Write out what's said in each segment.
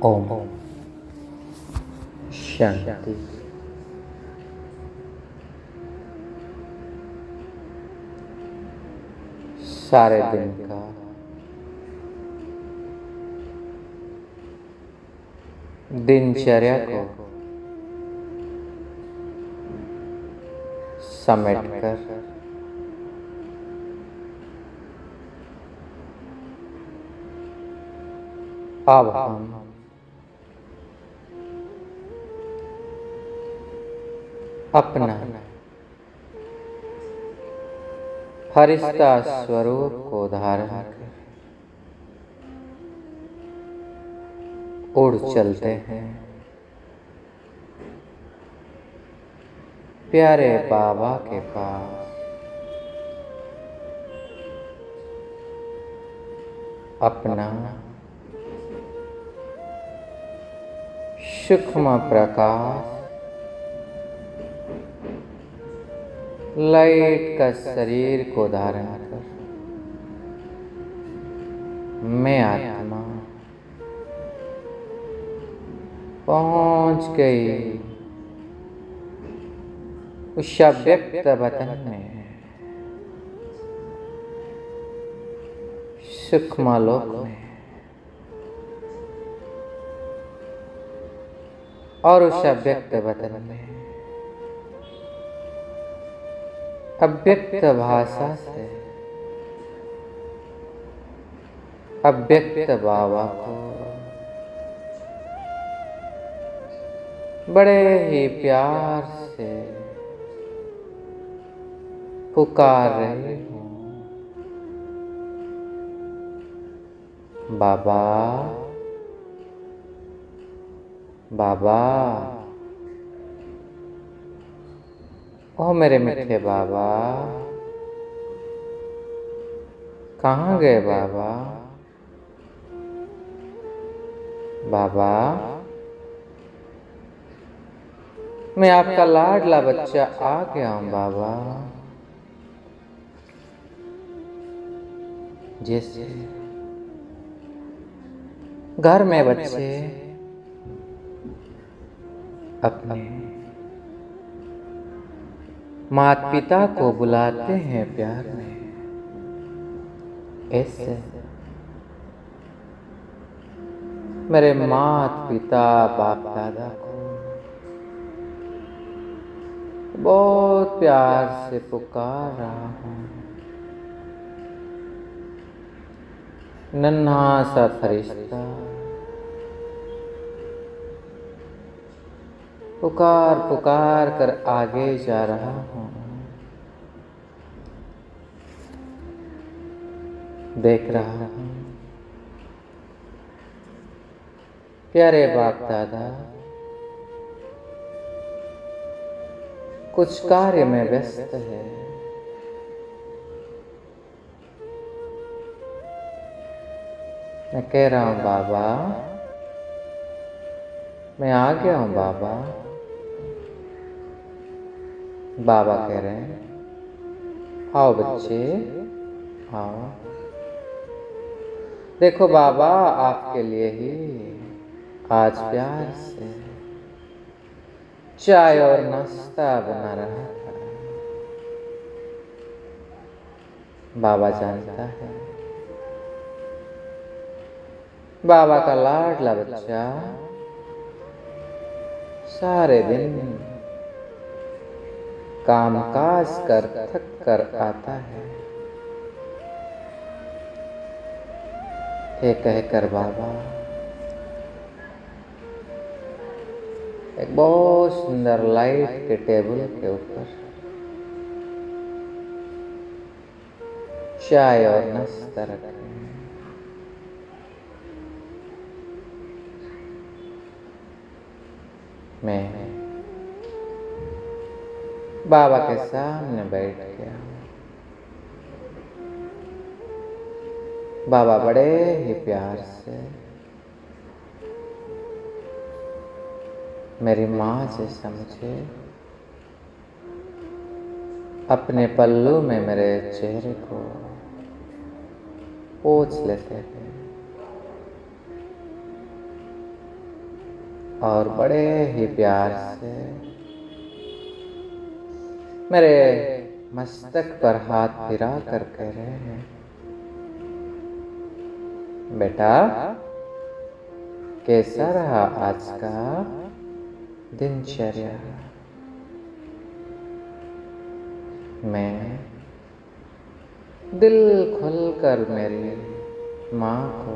ओम शांति। सारे दिन का दिनचर्या को समेटकर अब हम अपना फरिश्ता स्वरूप को धारण कर उड़ चलते हैं प्यारे बाबा के पास। अपना सूक्ष्म प्रकाश लाइट का शरीर को धारण कर मैं आत्मा पहुंच गई उस अव्यक्त वतन में, सूक्ष्म लोक में, और उस अव्यक्त वतन में अव्यक्त भाषा से अव्यक्त बाबा को बड़े ही प्यार से पुकार रही हूँ। बाबा बाबा, ओ मेरे मीठे बाबा, कहाँ गए बाबा? बाबा, मैं आपका लाडला बच्चा आ गया हूँ बाबा। जैसे घर में बच्चे अपने माता पिता को बुलाते हैं प्यार में, ऐसे मेरे माता पिता बाप दादा को बहुत प्यार से पुकार रहा हूँ। नन्हा सा फरिश्ता पुकार पुकार कर आगे जा रहा हूँ। देख रहा हूँ प्यारे बाप दादा कुछ कार्य में व्यस्त है। मैं कह रहा हूँ बाबा, मैं आ गया हूँ बाबा। बाबा कह रहे हैं आओ बच्चे आओ। देखो बाबा, आपके लिए ही आज प्यार से चाय और नाश्ता बना रहा था। बाबा जानता है बाबा का लाडला बच्चा सारे दिन कामकाज कर थक कर आता है। ये कहकर बाबा एक बहुत सुंदर लाइट के टेबल के ऊपर चाय और नाश्ता रखे हैं। मैं बाबा के सामने बैठ गया। बाबा बड़े ही प्यार से मेरी माँ जैसा मुझे अपने पल्लू में मेरे चेहरे को पोंछ लेते हैं। और बड़े ही प्यार से मेरे मस्तक पर हाथ फिरा कर कह रहे हैं, बेटा कैसा रहा आज का दिनचर्या। मैं दिल खुलकर मेरी माँ को,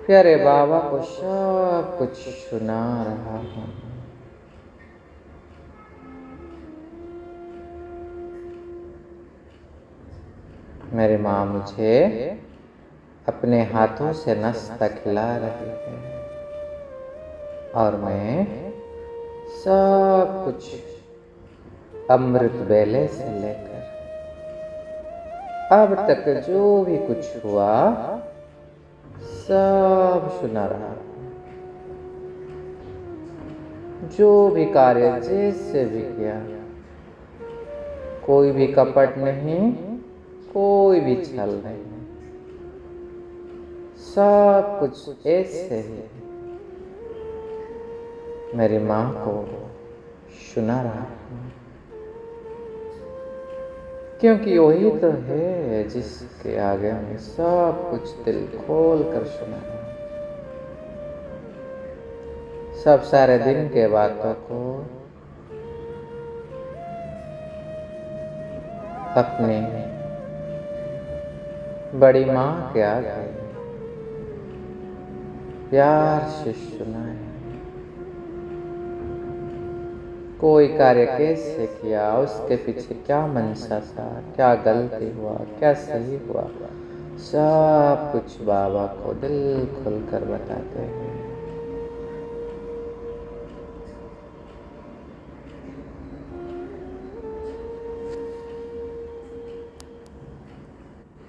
प्यारे बाबा को सब कुछ सुना रहा हूँ। मेरी माँ मुझे अपने हाथों से नाश्ता खिला रही है और मैं सब कुछ अमृत वेले से लेकर अब तक जो भी कुछ हुआ सब सुना रहा हूँ। जो भी कार्य जैसे भी किया, कोई भी कपट नहीं, कोई भी छल नहीं, सब कुछ ऐसे ही मेरी माँ को सुना रहा हूँ, क्योंकि वही तो है जिसके आगे मैं सब कुछ दिल खोल कर सुना रहा हूँ। सब सारे दिन के बातों को अपने बड़ी माँ के आगे प्यार से सुना है। कोई कार्य कैसे किया, उसके पीछे क्या मंशा था, क्या गलती हुआ, क्या सही हुआ, सब कुछ बाबा को दिल खुलकर बताते हैं।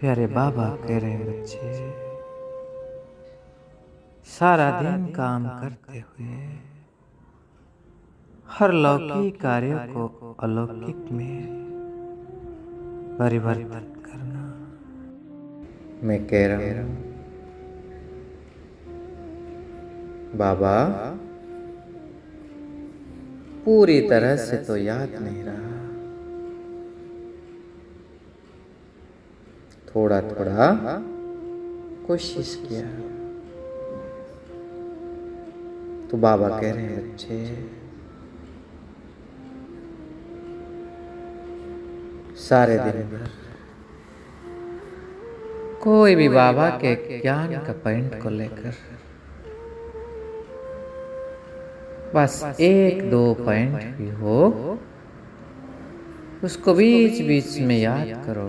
प्यारे बाबा कह रहे हैं, बच्चे सारा दिन काम करते हुए हर लौकिक कार्य को अलौकिक में परिवर्तित करना। मैं कह रहा हूँ, बाबा पूरी तरह से तो याद नहीं रहा, थोड़ा थोड़ा कोशिश किया। तो बाबा कह रहे हैं, बच्चे सारे दिन भर कोई भी बाबा के ज्ञान का पॉइंट को लेकर बस एक दो पॉइंट भी हो, उसको बीच बीच में याद करो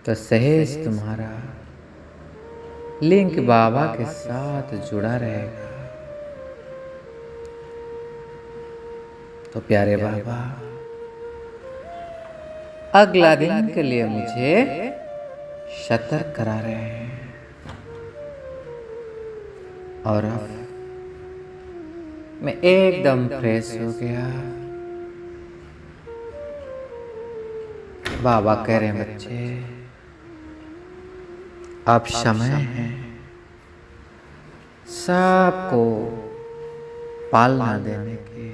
तो सहज तुम्हारा लिंक बाबा के साथ जुड़ा रहेगा। तो प्यारे बाबा अगला दिन के लिए मुझे सतर्क करा रहे हैं और अब मैं एकदम फ्रेश हो गया। बाबा कह रहे हैं, बच्चे अब समय है सबको पालना देने की।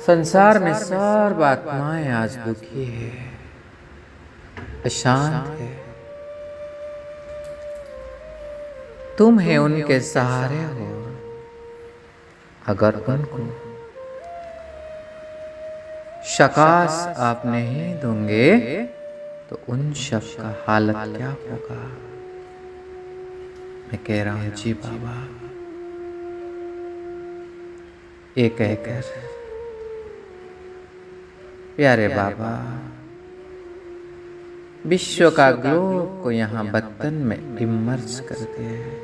संसार में सर्व आत्माएं आज दुखी है, अशांत है। तुम है उनके सहारे हो। अगर उनको शकाश आप नहीं दोगे तो उन सब का हालत क्या होगा। मैं कह रहा हूं, जी बाबा ये कहकर प्यारे बाबा विश्व का ग्लोब को यहाँ बर्तन में इमर्ज करते हैं।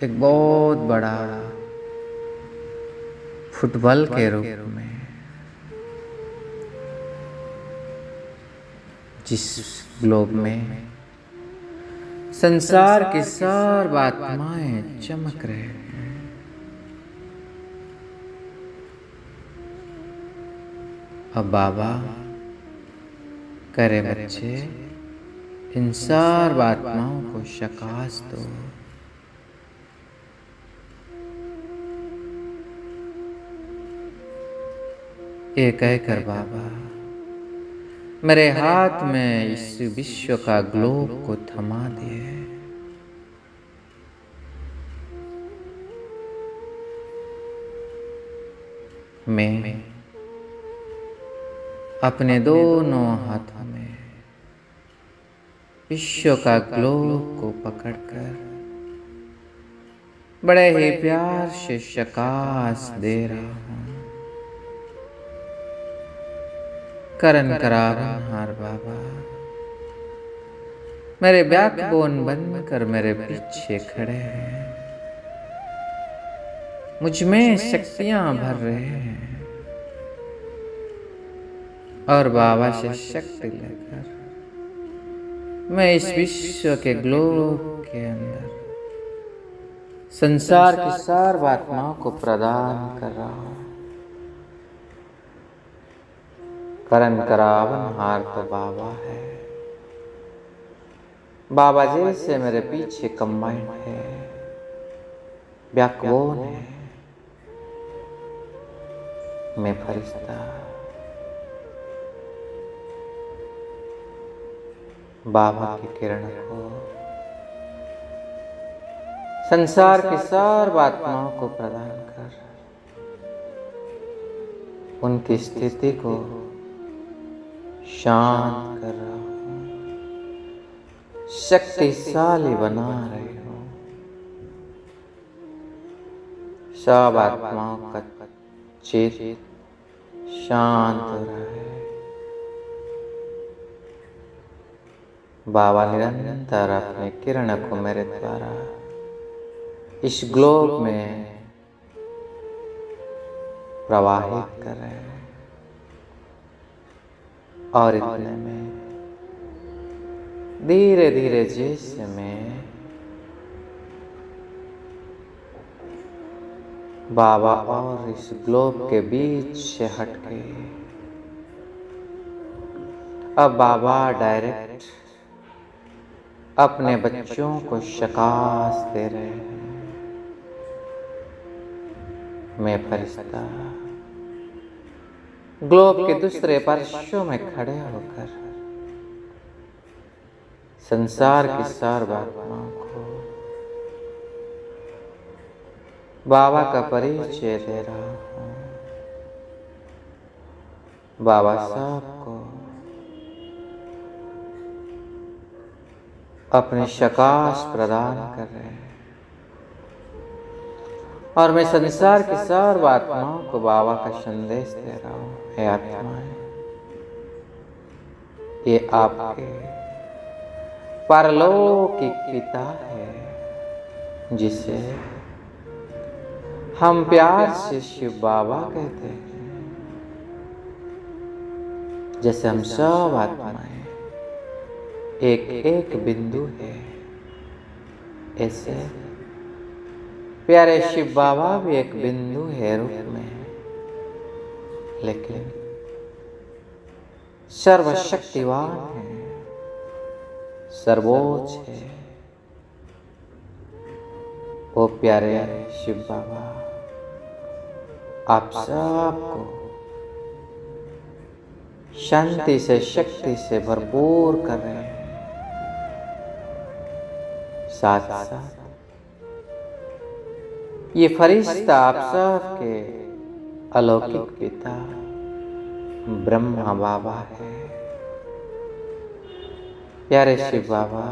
एक बहुत बड़ा फुटबॉल के रूप में, जिस ग्लोब में संसार की सर्व आत्माएं चमक रहे हैं। अब बाबा करे, बच्चे इन सर्व आत्माओं को शकास दो। ये कहकर बाबा मेरे हाथ में इस विश्व का ग्लोब को थमा दिए। मैं अपने दोनों हाथों में विश्व का ग्लोब को पकड़कर बड़े ही प्यार से शकास दे रहा हूँ। करण करावनहार बाबा मेरे बैकबोन बनकर मेरे पीछे खड़े हैं, मुझ में शक्तियां भर रहे हैं और बाबा से शक्ति लेकर मैं इस विश्व के ग्लोब के अंदर संसार की सर्व आत्माओं को प्रदान कर रहा हूं। करण करावनहार तो बाबा है। बाबा जैसे मेरे पीछे कंबाइंड है, बैकबोन है। मैं फरिश्ता बाबा की किरण को संसार की सर्व आत्माओं को प्रदान कर उनकी स्थिति को शांत कर रहा हूं, शक्तिशाली बना रही हूं। सब आत्माओं का चित्त शांत हो रहा है। बाबा निरंतर अपने किरण को मेरे द्वारा इस ग्लोब में प्रवाहित कर रहे हैं और इतने में धीरे धीरे जैसे मैं बाबा और इस ग्लोब के बीच से हट गए। अब बाबा डायरेक्ट अपने बच्चों को शकास दे रहे हैं। मैं फरिश्ता ग्लोब के दूसरे पार्श्व में खड़े होकर संसार की सर्व आत्माओं को बाबा का परिचय दे रहा हूं। बाबा सबको अपने शकास प्रदान कर रहे हैं और मैं संसार की सर्व आत्माओं को बाबा का संदेश दे रहा हूं। हे आत्माएं, ये आपके परलौकिक पिता है जिसे हम प्यार से शिव बाबा कहते हैं। जैसे हम सब आत्माएं एक एक बिंदु है, ऐसे प्यारे शिव बाबा भी एक बिंदु है रूप में, लेकिन सर्वशक्तिवान है, सर्वोच्च है। ओ प्यारे शिव बाबा आप सबको शांति से शक्ति से भरपूर कर रहे हैं। साथ साथ ये फरिश्ता आप सबके अलौकिक पिता ब्रह्मा बाबा है। प्यारे शिव बाबा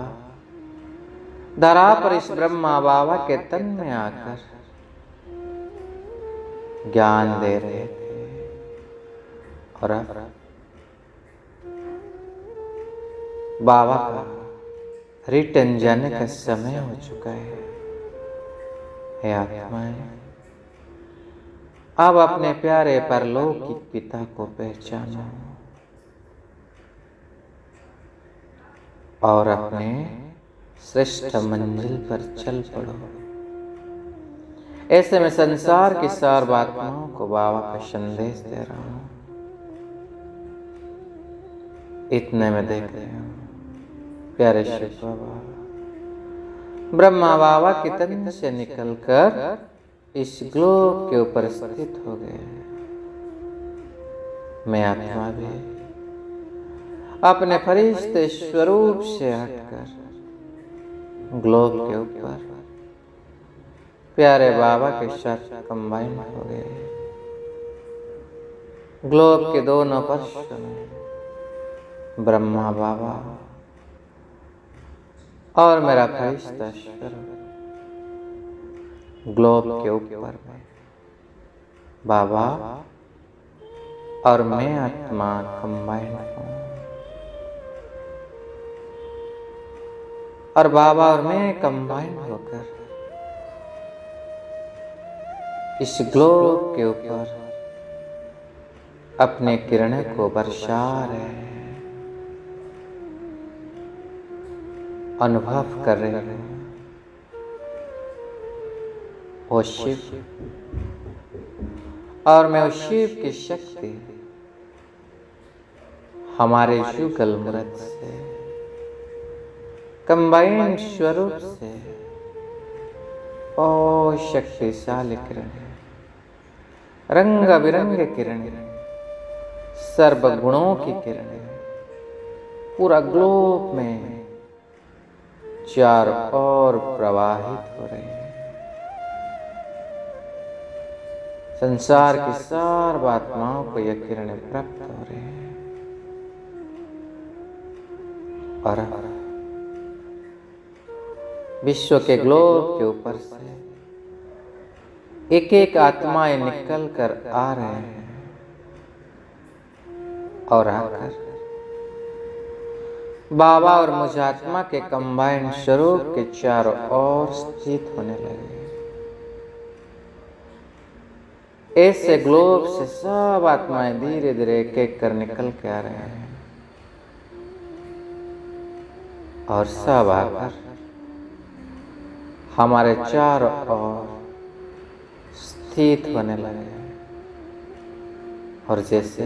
धरा पर इस ब्रह्मा बाबा के तन में आकर ज्ञान दे रहे थे और अब बाबा का रिटर्न जाने का समय हो चुका है। हे आत्माएं, अब अपने प्यारे परलौकिक पिता को पहचानो और अपने श्रेष्ठ मंजिल पर चल पड़ो। ऐसे में संसार की सर्व आत्माओं को बाबा का संदेश दे रहा हूं। इतने में देख रहे हो प्यारे शिव बाबा, ब्रह्मा बाबा के तन से निकलकर इस ग्लोब के ऊपर स्थित हो गए। मैं आत्मा भी अपने फरिश्ते स्वरूप से हटकर ग्लोब के ऊपर प्यारे बाबा के साथ कंबाइन हो गए। ग्लोब के दोनों पार्श्व में ब्रह्मा बाबा और मेरा फरिश्ता स्वरूप ग्लोब के ऊपर में बाबा और मैं आत्मा कंबाइन हूँ, और बाबा और मैं कंबाइन होकर इस ग्लोब के ऊपर अपने किरणों को बरसा रहे हैं, अनुभव कर रहे हैं। ओ शिव, और मैं उस शिव की शक्ति हमारे युगल मूर्त से कंबाइन स्वरूप से ओ शक्तिशाली किरण, रंग बिरंगे किरण, सर्व गुणों की किरण पूरा ग्लोब में चारों ओर प्रवाहित हो रहे हैं। संसार की सर्व आत्माओं को यह किरणें प्राप्त हो रहे हैं, और विश्व के ग्लोब के ऊपर से एक एक आत्माएं निकल कर आ रहे हैं, और आकर बाबा और मुझ आत्मा के कंबाइन स्वरूप के चारों ओर स्थित होने लगे। ऐसे ग्लोब से सब आत्माएं धीरे धीरे एक एक कर निकल के आ रहे हैं, और सब आकर हमारे चारों ओर स्थित होने लगे। और जैसे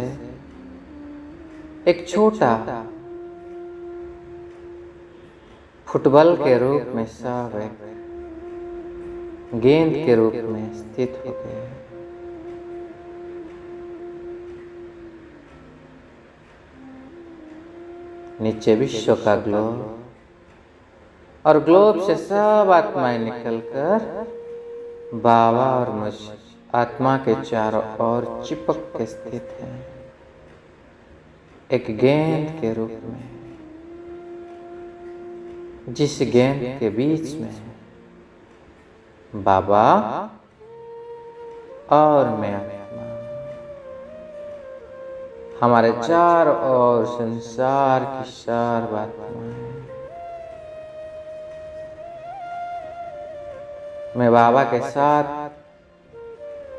एक छोटा फुटबॉल के रूप में सब एक गेंद के रूप में स्थित हो गए। नीचे विश्व का ग्लोब, और ग्लोब से सब आत्माएं निकलकर बाबा और मुझ आत्मा के चारों ओर चिपक के स्थित हैं, एक गेंद के रूप में, जिस गेंद के बीच में बाबा और मैं आत्मा, हमारे चारों ओर संसार की सर्व आत्माएं, मैं बाबा के साथ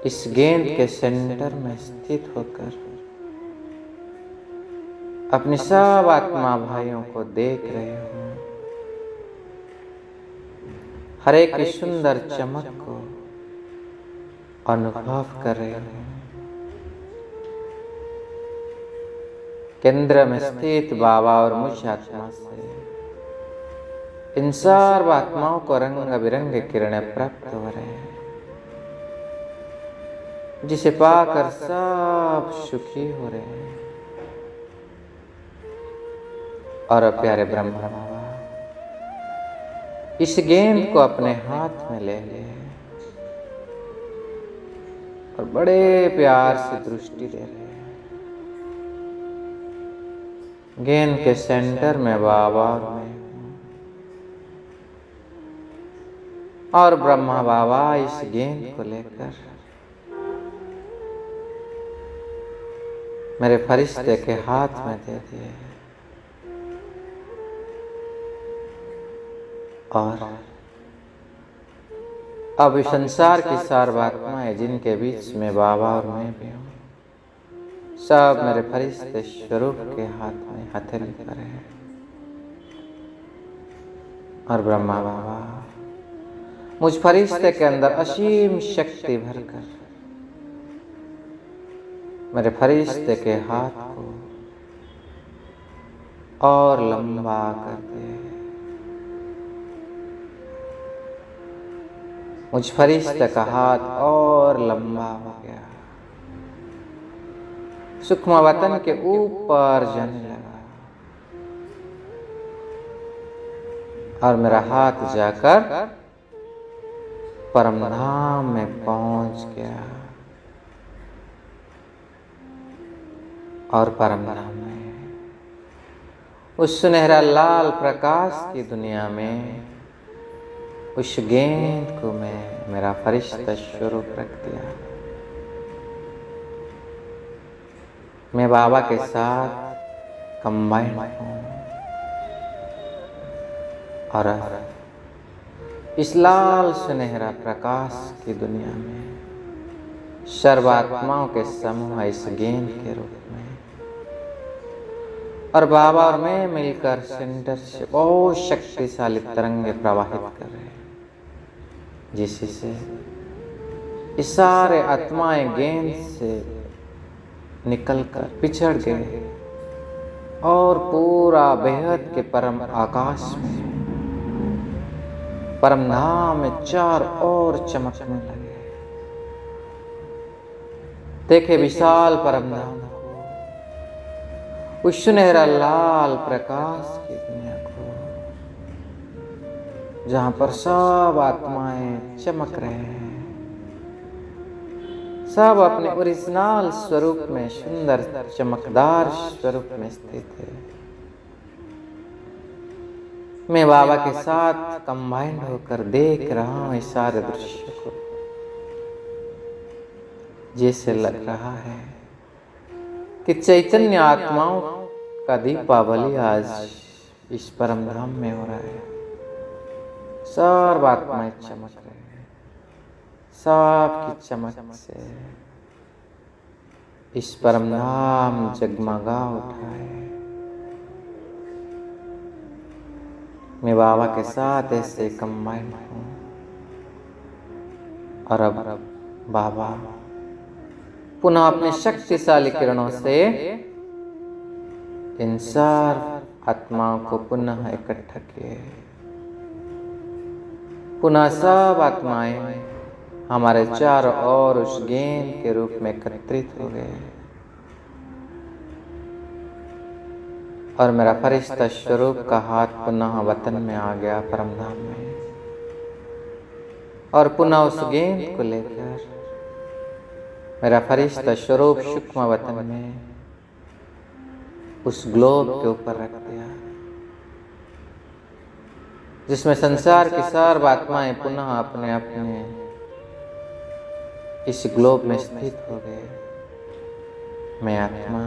इस गेंद के सेंटर में स्थित होकर अपनी सब आत्मा भाइयों को देख रहे हूँ, हर एक की सुंदर चमक को अनुभव कर रहे हूँ। केंद्र में स्थित बाबा और मुझ आत्मा से इन सर्व आत्माओं को रंग बिरंगे किरणें प्राप्त हो रहे हैं, जिसे पाकर सब सुखी हो रहे हैं। और प्यारे ब्रह्मा बाबा इस गेंद को अपने हाथ में ले ले और बड़े प्यार से दृष्टि दे रहे हैं। गेंद के सेंटर में बाबा और मैं, और ब्रह्मा बाबा इस गेंद को लेकर मेरे फरिश्ते के हाथ में दे दिए, और अब इस संसार की सर्व आत्माएं जिनके बीच में बाबा और मैं भी हूँ, सब मेरे फरिश्ते स्वरूप के हाथ में हथेली करे हैं। और ब्रह्मा बाबा मुझ फरिश्ते के अंदर असीम शक्ति भरकर मेरे फरिश्ते के हाथ को और लंबा कर दे, मुझ फरिश्ते का हाथ और लंबा हो गया, सूक्ष्म वतन के ऊपर जाने लगा और मेरा हाथ जाकर परमधाम में पहुंच गया। और परमधाम में उस सुनहरा लाल प्रकाश की दुनिया में उस गेंद को मैं मेरा फरिश्ता स्वरूप रख दिया। मैं बाबा के साथ कंबाइंड हूँ और इस लाल सुनहरा प्रकाश की दुनिया में सर्वात्माओं के समूह इस गेंद के रूप में, और बाबा और मैं मिलकर सेंटर से बहुत शक्तिशाली तरंगे प्रवाहित कर रहे हैं, जिससे इस सारे आत्माएं गेंद से निकलकर पिछड़ गए और पूरा बेहद के परम आकाश में परमधाम में चार और चमकने लगे। देखे विशाल परमधाम को, उस सुनहरा लाल प्रकाश की दुनिया को, जहां पर सब आत्माएं चमक रहे हैं, सब अपने ओरिजिनल स्वरूप में सुंदर चमकदार स्वरूप में स्थित है। मैं बाबा के साथ कंबाइंड होकर देख रहा हूं इस सारे दृश्य को, जैसे लग रहा है कि चैतन्य आत्माओं का दीपावली आज इस परमधाम में हो रहा है। सब आत्माएं चमक रहे हैं, सबकी चमक से इस परमधाम जगमगा उठा है। मैं बाबा के साथ ऐसे कंबाइंड हूँ और अब बाबा पुनः अपने शक्तिशाली किरणों से इन सर्व आत्माओं को पुनः इकट्ठा किए। पुनः सब आत्माएं हमारे चारों ओर उस गेंद के रूप में एकत्रित हो गए और मेरा फरिश्ता स्वरूप का हाथ पुनः वतन में आ गया, परमधाम में, और पुनः उस गेंद को लेकर मेरा फरिश्ता स्वरूप सूक्ष्म वतन में उस ग्लोब के ऊपर रख दिया, जिसमें संसार की सर्व आत्माएं पुनः अपने अपने इस ग्लोब में स्थित हो गए। मैं आत्मा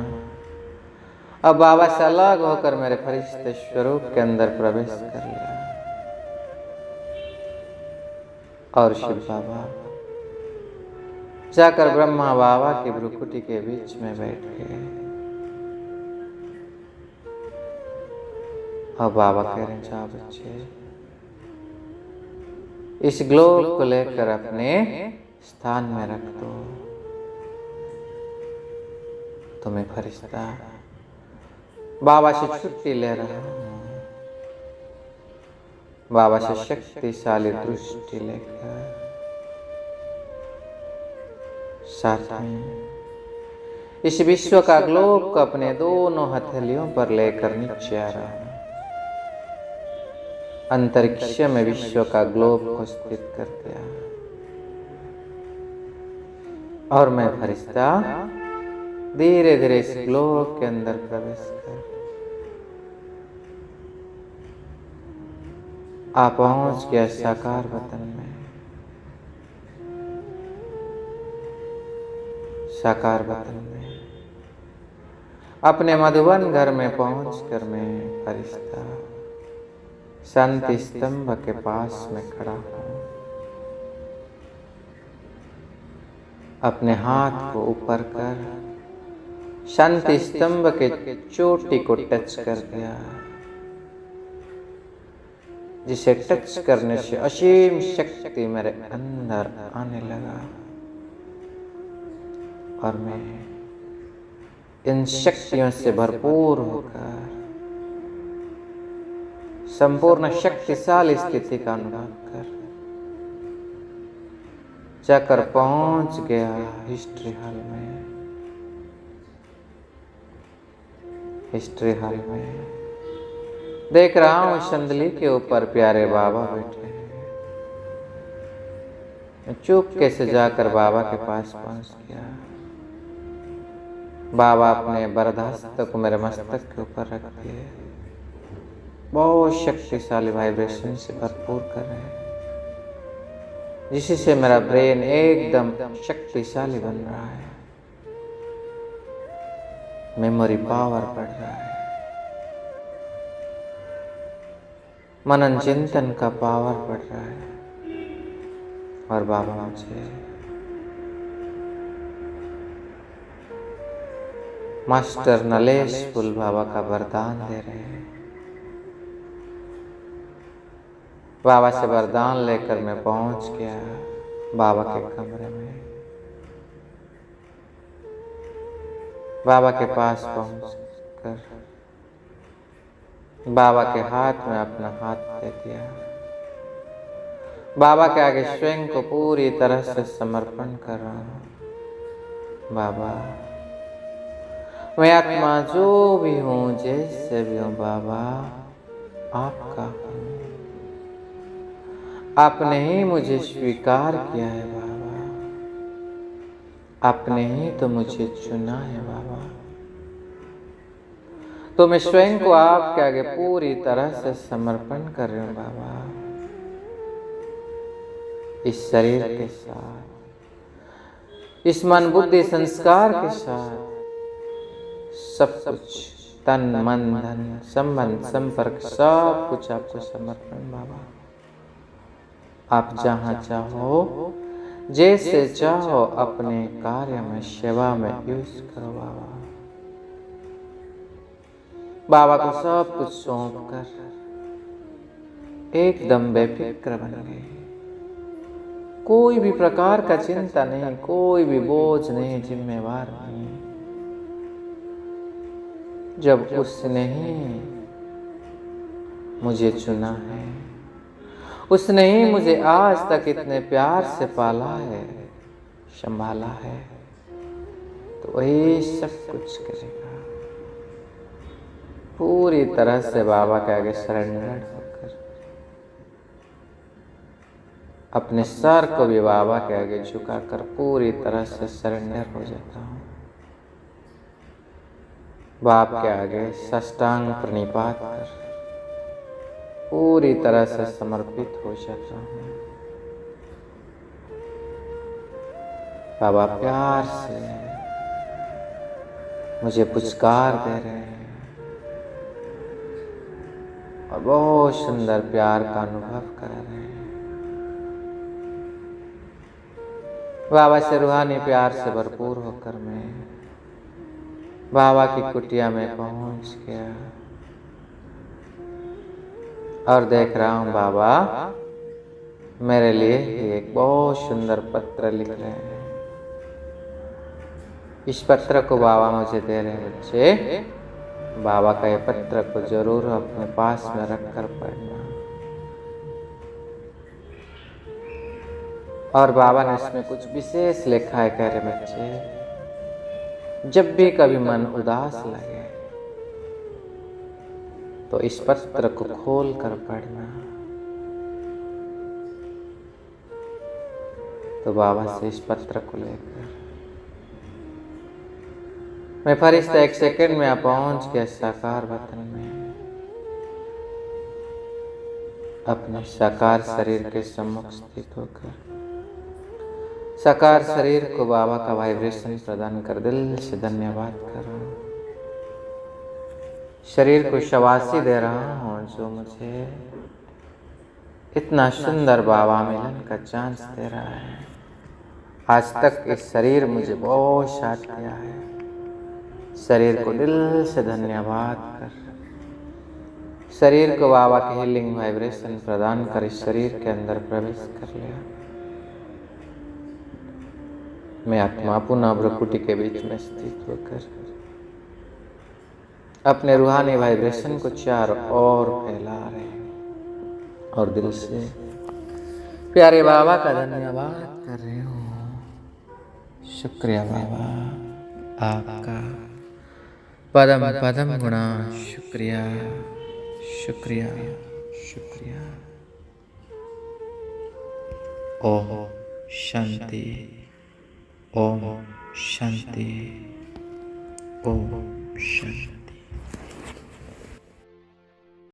अब बाबा से अलग होकर मेरे फरिश्ते स्वरूप के अंदर प्रवेश कर लिया और शिव बाबा जाकर ब्रह्मा बाबा की भ्रुकुटी के बीच में बैठ गए। अब बाबा कह रहे जा बच्चे, इस ग्लोब को लेकर अपने स्थान में रख दो। तुम्हें फरिश्ता बाबा से छुट्टी ले रहा हूं, बाबा से शक्तिशाली दृष्टि लेकर साथ में इस विश्व का ग्लोब को अपने दोनों हथेलियों पर लेकर नीचे आ रहा हूं। अंतरिक्ष में विश्व का ग्लोब को स्थित कर दिया और मैं फरिश्ता धीरे धीरे इस ग्लोब के अंदर प्रवेश कर आ पहुंच गया साकार वतन में। साकार वतन में अपने मधुबन घर में पहुंचकर मैं फरिश्ता शांति स्तंभ के पास में खड़ा हूं। अपने हाथ को ऊपर कर शांति स्तंभ के चोटी को टच कर दिया, जिसे टच करने से असीम शक्ति मेरे अंदर आने लगा और मैं इन शक्तियों से भरपूर होकर संपूर्ण शक्तिशाली स्थिति का अनुभव कर जाकर पहुंच गया हिस्ट्री हॉल में। हिस्ट्री हॉल में देख रहा हूं संदली के ऊपर प्यारे बाबा बैठे हैं। चुपके से जाकर बाबा के पास पहुंच गया। बाबा अपने बरदस्त को मेरे मस्तक के ऊपर रख दिए। बहुत शक्तिशाली वाइब्रेशन से भरपूर कर रहे हैं, जिससे मेरा ब्रेन एकदम शक्तिशाली बन रहा है। मेमोरी पावर बढ़ रहा है, मनन चिंतन का पावर बढ़ रहा है। और बाबा मुझे मास्टर नलेश फुल बाबा का वरदान दे रहे हैं। बाबा से वरदान लेकर मैं पहुंच गया बाबा के कमरे में। बाबा के पास पहुंचकर बाबा के हाथ में अपना हाथ दे दिया। बाबा के आगे स्वयं को पूरी तरह से समर्पण कर रहा हूं। बाबा, मैं आत्मा जो भी हूं, जैसे भी हूं, बाबा आपका हूं। आपने ही मुझे स्वीकार किया है बाबा, आपने ही तो मुझे चुना है बाबा। तो मैं स्वयं को आपके आगे पूरी तरह से समर्पण कर रही हूं बाबा। इस शरीर के साथ, इस मन बुद्धि संस्कार के साथ, सब कुछ, तन मन धन संबंध संपर्क सब कुछ आपको समर्पण बाबा। आप जहाँ चाहो, जैसे चाहो, अपने कार्य में, सेवा में यूज करो बाबा। बाबा को सब कुछ सौंप कर एकदम बेफिक्र बन गए। कोई भी प्रकार का चिंता नहीं, कोई भी बोझ नहीं, जिम्मेवार नहीं। जब उसने ही मुझे चुना है, उसने ही मुझे आज तक इतने प्यार से पाला है, संभाला है, तो वही सब कुछ करेगा। पूरी तरह से बाबा के आगे सरेंडर होकर अपने सर को भी बाबा के आगे झुकाकर पूरी तरह से सरेंडर हो जाता हूँ। बाप के आगे साष्टांग प्रणिपात कर पूरी तरह से समर्पित हो जाता हूँ। बाबा प्यार से मुझे पुचकार दे रहे हैं और बहुत सुंदर प्यार का अनुभव करा रहे हैं। बाबा से रूहानी प्यार से भरपूर होकर मैं बाबा की कुटिया में पहुंच गया और देख रहा हूं बाबा मेरे लिए एक बहुत सुंदर पत्र लिख रहे हैं। इस पत्र को बाबा मुझे दे रहे हैं, बच्चे बाबा का ये पत्र को जरूर अपने पास में रखकर पढ़ना। और बाबा ने इसमें कुछ विशेष लिखा है। कह रहे बच्चे, जब भी कभी मन उदास लगे तो इस पत्र को खोल कर पढ़ना। तो बाबा से इस पत्र को लेकर मैं फरिश्ता 1 सेकंड में पहुंच गया साकार वतन में। अपने साकार शरीर के सम्मुख स्थित होकर साकार शरीर को बाबा का वाइब्रेशन प्रदान कर दिल से धन्यवाद कर रहा हूँ। शरीर को शाबाशी दे रहा हूँ जो मुझे इतना सुंदर बाबा मिलन का चांस दे रहा है। आज तक इस शरीर मुझे बहुत साथ दिया है। शरीर को दिल से धन्यवाद कर शरीर को बाबा की हीलिंग वाइब्रेशन प्रदान कर इस शरीर के अंदर प्रवेश कर लिया। मैं आत्मा पुनः भ्रुकुटी के बीच में स्थित होकर अपने रूहानी वाइब्रेशन को चारों ओर फैला रहे हैं और दिल से प्यारे बाबा का धन्यवाद कर रही हूँ। शुक्रिया बाबा आपका पदम पदम गुणा। शुक्रिया शुक्रिया शुक्रिया। ओम शांति, ओम शांति, ओम शांति।